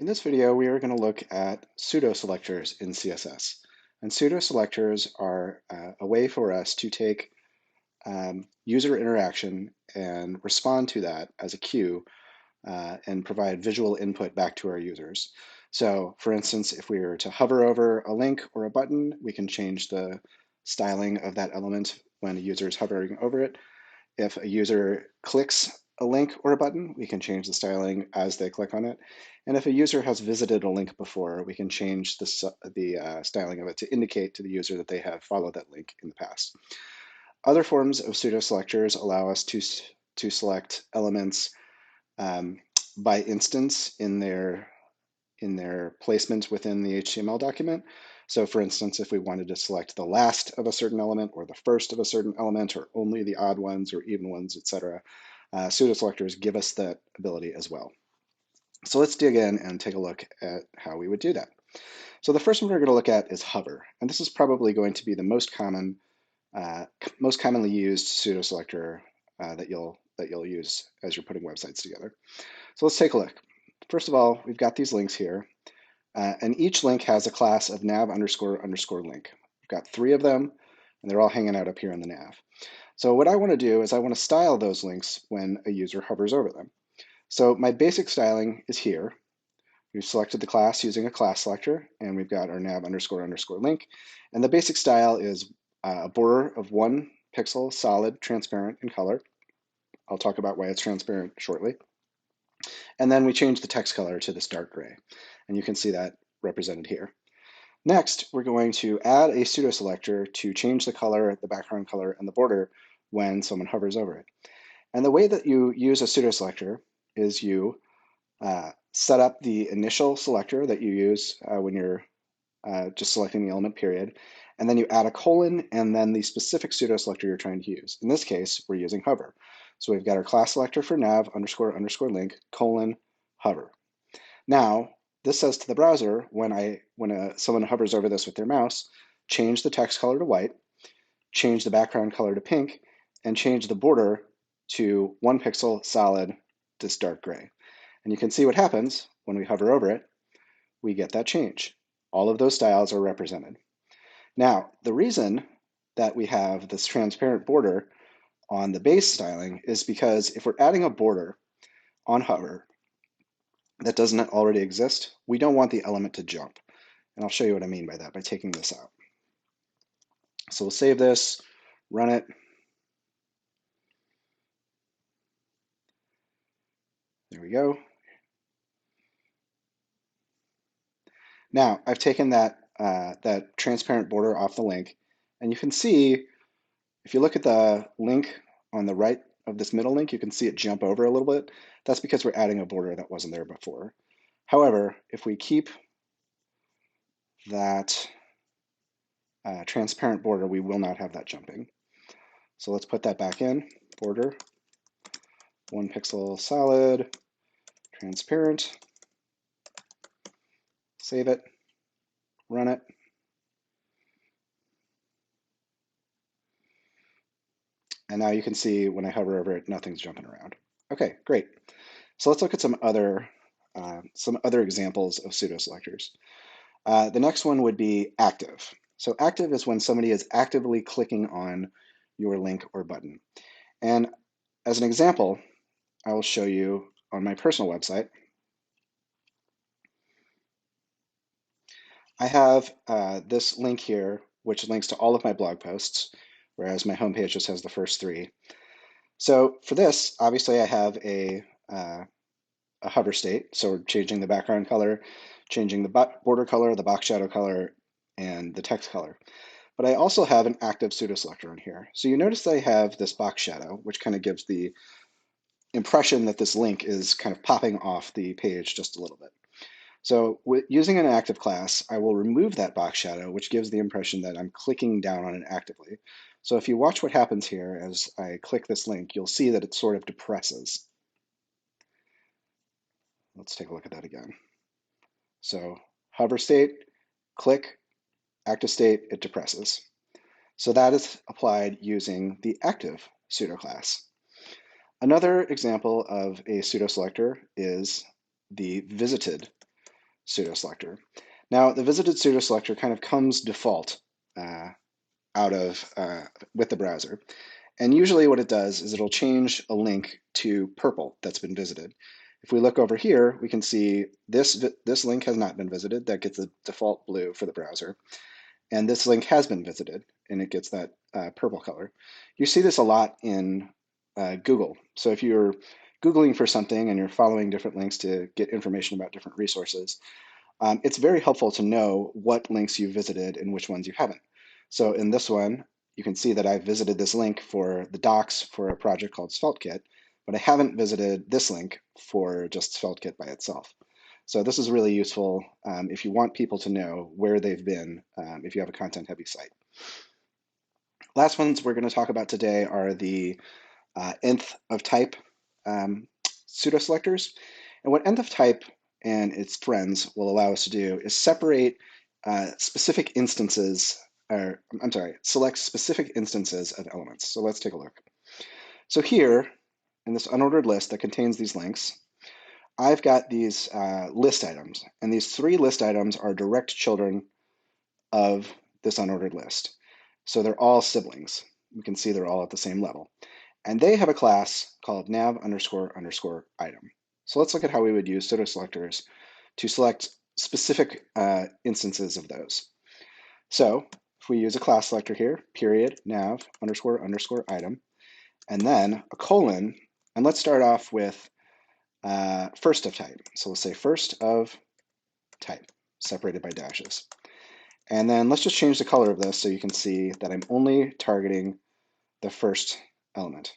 In this video, we are going to look at pseudo selectors in CSS. And pseudo selectors are a way for us to take user interaction and respond to that as a queue and provide visual input back to our users. So for instance, if we were to hover over a link or a button, we can change the styling of that element when a user is hovering over it. If a user clicks a link or a button, we can change the styling as they click on it. And if a user has visited a link before, we can change the styling of it to indicate to the user that they have followed that link in the past. Other forms of pseudo selectors allow us to select elements by instance in their placement within the HTML document. So for instance, if we wanted to select the last of a certain element or the first of a certain element or only the odd ones or even ones, etc., pseudo selectors give us that ability as well. So let's dig in and take a look at how we would do that. So the first one we're going to look at is hover, and this is probably going to be the most commonly used pseudo selector that you'll use as you're putting websites together. So let's take a look. First of all, we've got these links here. And each link has a class of nav underscore underscore link. We've got 3 of them, and they're all hanging out up here in the nav. So what I want to do is I want to style those links when a user hovers over them. So my basic styling is here. We've selected the class using a class selector, and we've got our nav underscore underscore link. And the basic style is a border of 1 pixel, solid, transparent in color. I'll talk about why it's transparent shortly. And then we change the text color to this dark gray. And you can see that represented here. Next, we're going to add a pseudo selector to change the color, the background color, and the border when someone hovers over it. And the way that you use a pseudo selector is you set up the initial selector that you use when you're just selecting the element period, and then you add a colon and then the specific pseudo selector you're trying to use. In this case, we're using hover. So we've got our class selector for nav underscore underscore link colon hover. Now, this says to the browser when someone hovers over this with their mouse, change the text color to white, change the background color to pink, and change the border to 1 pixel solid, this dark gray. And you can see what happens when we hover over it. We get that change. All of those styles are represented. Now, the reason that we have this transparent border on the base styling is because if we're adding a border on hover that doesn't already exist, we don't want the element to jump. And I'll show you what I mean by that by taking this out. So we'll save this, run it. There we go. Now I've taken that transparent border off the link, and you can see if you look at the link on the right of this middle link, you can see it jump over a little bit. That's because we're adding a border that wasn't there before. However, if we keep that transparent border, we will not have that jumping. So let's put that back in, border, 1 pixel solid, transparent, save it, run it. And now you can see when I hover over it, nothing's jumping around. Okay, great. So let's look at some other examples of pseudo selectors. The next one would be active. So active is when somebody is actively clicking on your link or button. And as an example, I will show you on my personal website. I have this link here, which links to all of my blog posts, whereas my homepage just has the first 3. So for this, obviously I have a hover state. So we're changing the background color, changing the border color, the box shadow color, and the text color. But I also have an active pseudo selector in here. So you notice that I have this box shadow, which kind of gives the impression that this link is kind of popping off the page just a little bit. So using an active class, I will remove that box shadow, which gives the impression that I'm clicking down on it actively. So if you watch what happens here as I click this link, you'll see that it sort of depresses. Let's take a look at that again. So hover state, click, active state, it depresses. So that is applied using the active pseudo class. Another example of a pseudo selector is the visited pseudo selector. Now, the visited pseudo selector kind of comes default out of with the browser. And usually what it does is it'll change a link to purple that's been visited. If we look over here, we can see this link has not been visited. That gets the default blue for the browser. And this link has been visited, and it gets that purple color. You see this a lot in Google. So if you're Googling for something and you're following different links to get information about different resources, it's very helpful to know what links you visited and which ones you haven't. So in this one, you can see that I've visited this link for the docs for a project called SvelteKit, but I haven't visited this link for just SvelteKit by itself. So this is really useful if you want people to know where they've been if you have a content-heavy site. Last ones we're going to talk about today are the nth of type pseudo selectors. And what nth of type and its friends will allow us to do is separate specific instances, or I'm sorry, select specific instances of elements. So let's take a look. So here, in this unordered list that contains these links, I've got these list items, and these 3 list items are direct children of this unordered list. So they're all siblings. You can see they're all at the same level. And they have a class called nav underscore underscore item. So let's look at how we would use pseudo selectors to select specific instances of those. So if we use a class selector here, period, nav underscore underscore item, and then a colon, and let's start off with first of type. So we'll say first of type, separated by dashes. And then let's just change the color of this so you can see that I'm only targeting the first element.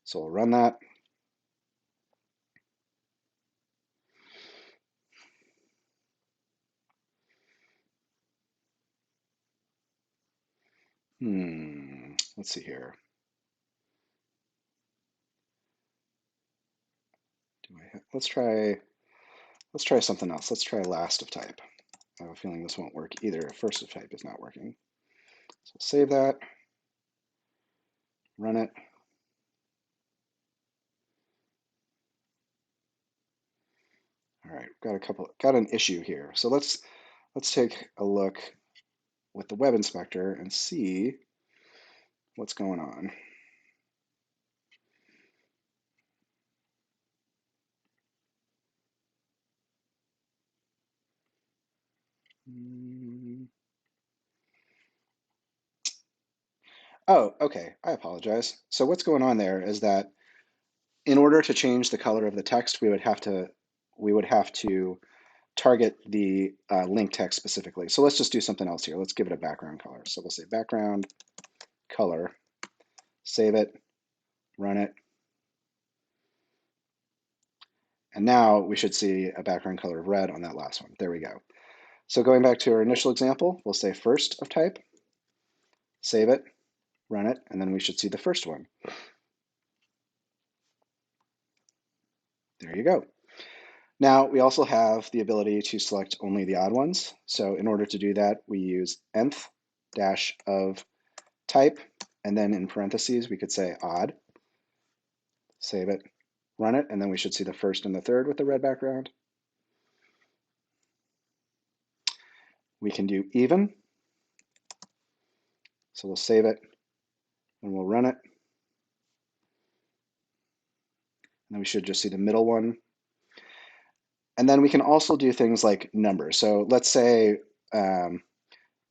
So we'll run that. Let's see here. Let's try something else. Let's try last of type. I have a feeling this won't work either. First of type is not working. So save that, run it. All right, got an issue here. So let's take a look with the web inspector and see what's going on. Oh, okay. I apologize. So what's going on there is that in order to change the color of the text, we would have to target the link text specifically. So let's just do something else here. Let's give it a background color. So we'll say background color, save it, run it. And now we should see a background color of red on that last one. There we go. So going back to our initial example, we'll say first of type, save it, run it, and then we should see the first one. There you go. Now we also have the ability to select only the odd ones. So in order to do that, we use nth dash of type, and then in parentheses, we could say odd, save it, run it, and then we should see the first and the third with the red background. We can do even. So we'll save it and we'll run it. And then we should just see the middle one. And then we can also do things like numbers. So let's say, I'm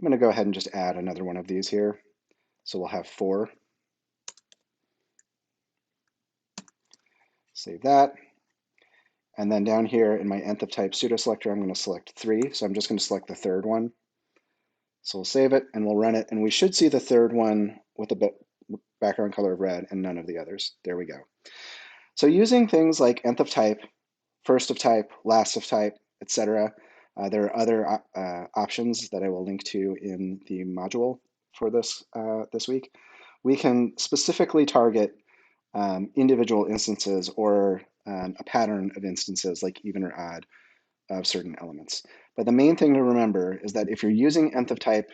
going to go ahead and just add another one of these here. So we'll have 4. Save that. And then down here in my nth of type pseudo selector, I'm going to select 3. So I'm just going to select the third one. So we'll save it and we'll run it. And we should see the third one with a background color of red and none of the others. There we go. So using things like nth of type, first of type, last of type, etc. There are other options that I will link to in the module for this week. We can specifically target individual instances or a pattern of instances like even or odd of certain elements. But the main thing to remember is that if you're using nth of type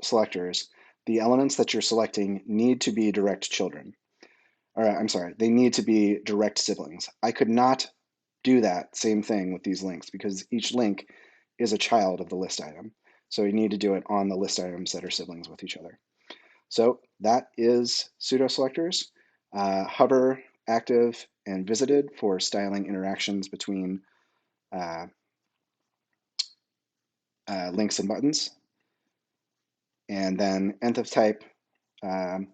selectors, the elements that you're selecting need to be direct children. Or I'm sorry, they need to be direct siblings. I could not do that same thing with these links because each link is a child of the list item. So you need to do it on the list items that are siblings with each other. So that is pseudo selectors. Hover, active, and visited for styling interactions between uh, links and buttons. And then nth of type, um,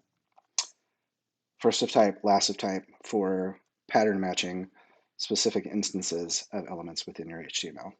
first of type, last of type for pattern matching specific instances of elements within your HTML.